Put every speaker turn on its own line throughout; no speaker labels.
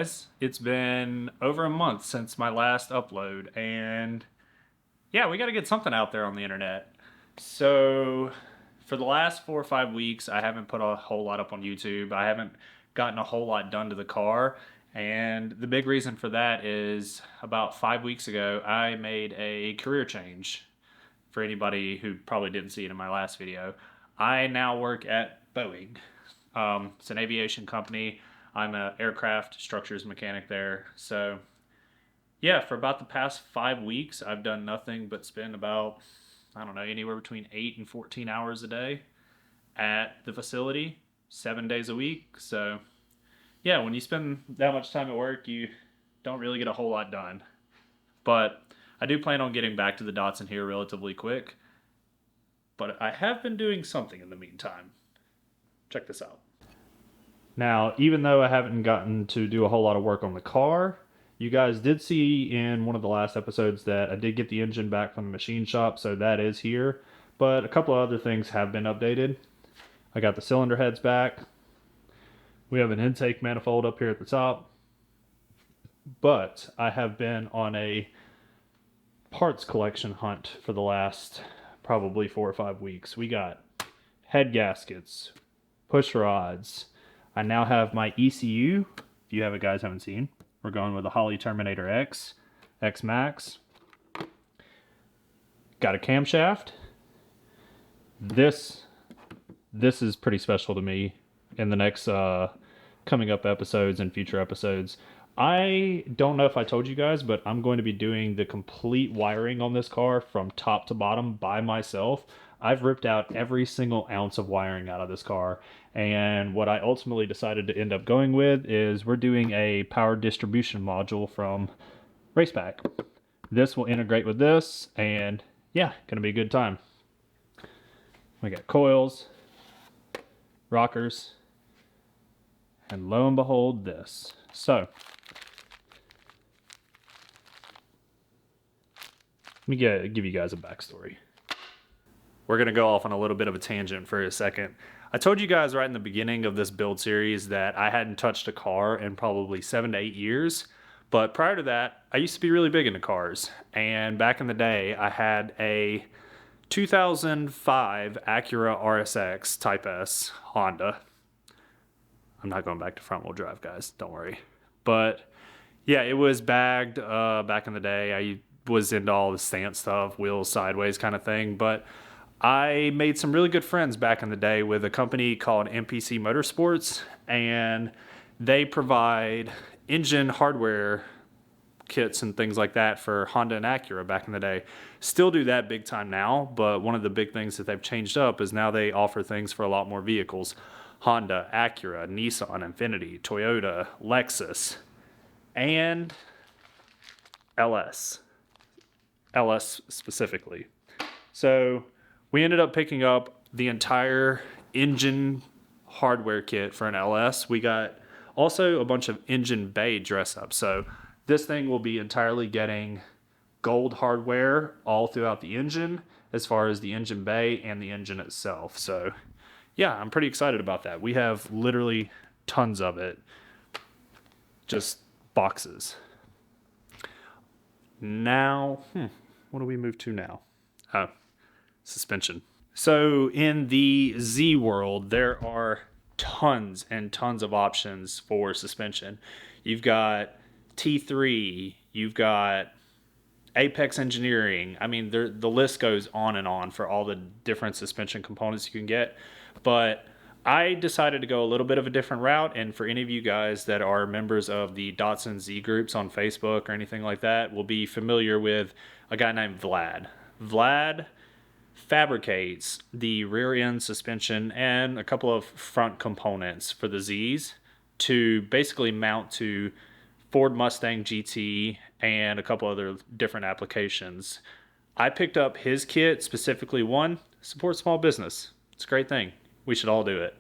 guys? It's been over a month since my last upload, and yeah, we got to get something out there on the internet. So, for the last 4 or 5 weeks, I haven't put a whole lot up on YouTube. I haven't gotten a whole lot done to the car, and the big reason for that is about 5 weeks ago, I made a career change. For anybody who probably didn't see it in my last video, I now work at Boeing. It's an aviation company. I'm an aircraft structures mechanic there. So yeah, for about the past 5 weeks, I've done nothing but spend about, I don't know, anywhere between 8 and 14 hours a day at the facility, 7 days a week. So yeah, when you spend that much time at work, you don't really get a whole lot done. But I do plan on getting back to the Datsun here relatively quick. But I have been doing something in the meantime. Check this out. Now, even though I haven't gotten to do a whole lot of work on the car, you guys did see in one of the last episodes that I did get the engine back from the machine shop, so that is here. But a couple of other things have been updated. I got the cylinder heads back. We have an intake manifold up here at the top. But I have been on a parts collection hunt for the last probably 4 or 5 weeks. We got head gaskets, push rods. I now have my ECU. If you guys haven't seen, we're going with a Holley Terminator X Max. Got a camshaft. This is pretty special to me in the next coming up episodes and future episodes. I don't know if I told you guys, but I'm going to be doing the complete wiring on this car from top to bottom by myself. I've ripped out every single ounce of wiring out of this car, and what I ultimately decided to end up going with is we're doing a power distribution module from Racepack. This will integrate with this, and yeah, gonna be a good time. We got coils, rockers, and lo and behold, this. So, let me give you guys a backstory. We're going to go off on a little bit of a tangent for a second. I told you guys right in the beginning of this build series that I hadn't touched a car in probably 7 to 8 years. But prior to that, I used to be really big into cars. And back in the day, I had a 2005 Acura RSX Type S Honda. I'm not going back to front wheel drive, guys. Don't worry. But yeah, it was bagged back in the day. I was into all the stance stuff, wheels sideways kind of thing. But I made some really good friends back in the day with a company called MPC Motorsports, and they provide engine hardware kits and things like that for Honda and Acura back in the day. Still do that big time now, but one of the big things that they've changed up is now they offer things for a lot more vehicles. Honda, Acura, Nissan, Infiniti, Toyota, Lexus, and LS specifically. So we ended up picking up the entire engine hardware kit for an LS. We got also a bunch of engine bay dress up. So this thing will be entirely getting gold hardware all throughout the engine, as far as the engine bay and the engine itself. So yeah, I'm pretty excited about that. We have literally tons of it. Just boxes. Now, what do we move to now? Oh, suspension. So in the Z world, there are tons and tons of options for suspension. You've got T3, you've got Apex Engineering. I mean, the list goes on and on for all the different suspension components you can get. But I decided to go a little bit of a different route, and for any of you guys that are members of the Datsun Z groups on Facebook or anything like that will be familiar with a guy named Vlad. Vlad fabricates the rear end suspension and a couple of front components for the Zs to basically mount to Ford Mustang GT and a couple other different applications. I picked up his kit specifically, one, support small business. It's a great thing. We should all do it.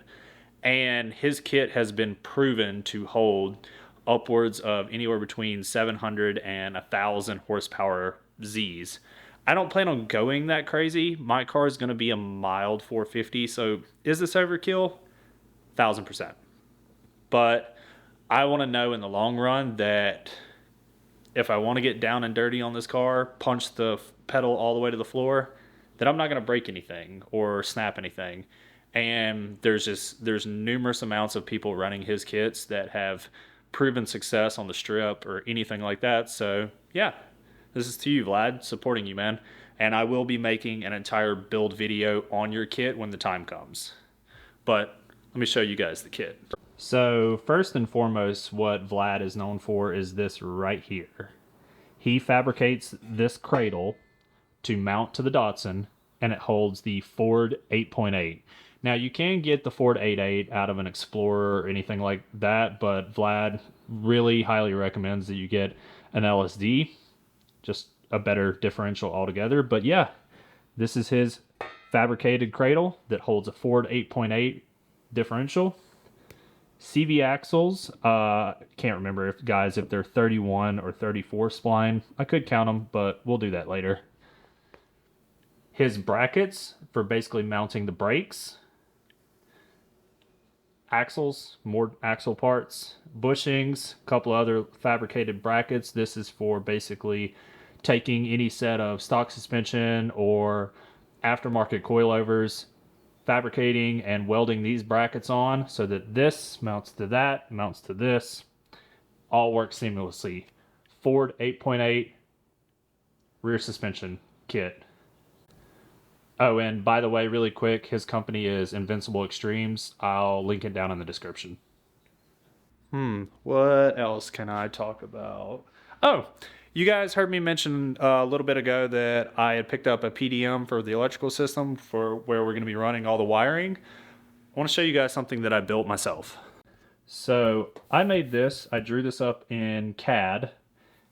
And his kit has been proven to hold upwards of anywhere between 700 and 1,000 horsepower Zs. I don't plan on going that crazy. My car is going to be a mild 450, so is this overkill? 1,000%. But I want to know in the long run that if I want to get down and dirty on this car, punch the pedal all the way to the floor, that I'm not going to break anything or snap anything. And there's numerous amounts of people running his kits that have proven success on the strip or anything like that. So yeah, this is to you, Vlad, supporting you, man. And I will be making an entire build video on your kit when the time comes. But let me show you guys the kit. So first and foremost, what Vlad is known for is this right here. He fabricates this cradle to mount to the Datsun, and it holds the Ford 8.8. Now you can get the Ford 8.8 out of an Explorer or anything like that, but Vlad really highly recommends that you get an LSD, just a better differential altogether. But yeah, this is his fabricated cradle that holds a Ford 8.8 differential. CV axles, can't remember if they're 31 or 34 spline. I could count them, but we'll do that later. His brackets for basically mounting the brakes. Axles, more axle parts, bushings, a couple other fabricated brackets. This is for basically taking any set of stock suspension or aftermarket coilovers, fabricating and welding these brackets on so that this mounts to that, mounts to this, all works seamlessly. Ford 8.8 rear suspension kit. Oh, and by the way, really quick, his company is Invincible Extremes. I'll link it down in the description. What else can I talk about? Oh, you guys heard me mention a little bit ago that I had picked up a PDM for the electrical system for where we're going to be running all the wiring. I want to show you guys something that I built myself. So I made this. I drew this up in CAD.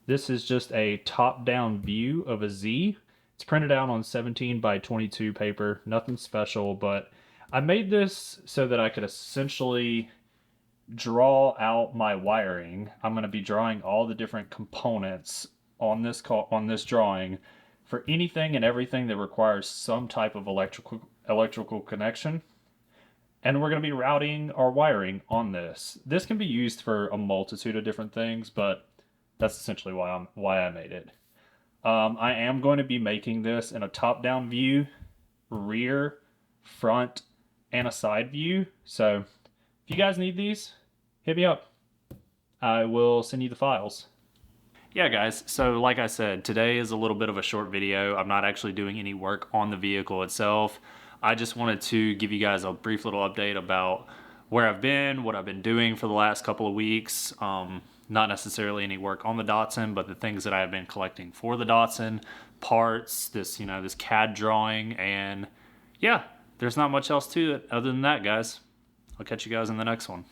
This is just a top-down view of a Z. It's printed out on 17 by 22 paper. Nothing special, but I made this so that I could essentially draw out my wiring. I'm going to be drawing all the different components on this drawing for anything and everything that requires some type of electrical connection. And we're going to be routing our wiring on this. This can be used for a multitude of different things, but that's essentially why I made it. I am going to be making this in a top-down view, rear, front, and a side view. So if you guys need these, hit me up. I will send you the files. Yeah, guys, so like I said, today is a little bit of a short video. I'm not actually doing any work on the vehicle itself. I just wanted to give you guys a brief little update about where I've been, what I've been doing for the last couple of weeks. Not necessarily any work on the Datsun, but the things that I have been collecting for the Datsun, parts, this CAD drawing, and yeah, there's not much else to it other than that, guys. I'll catch you guys in the next one.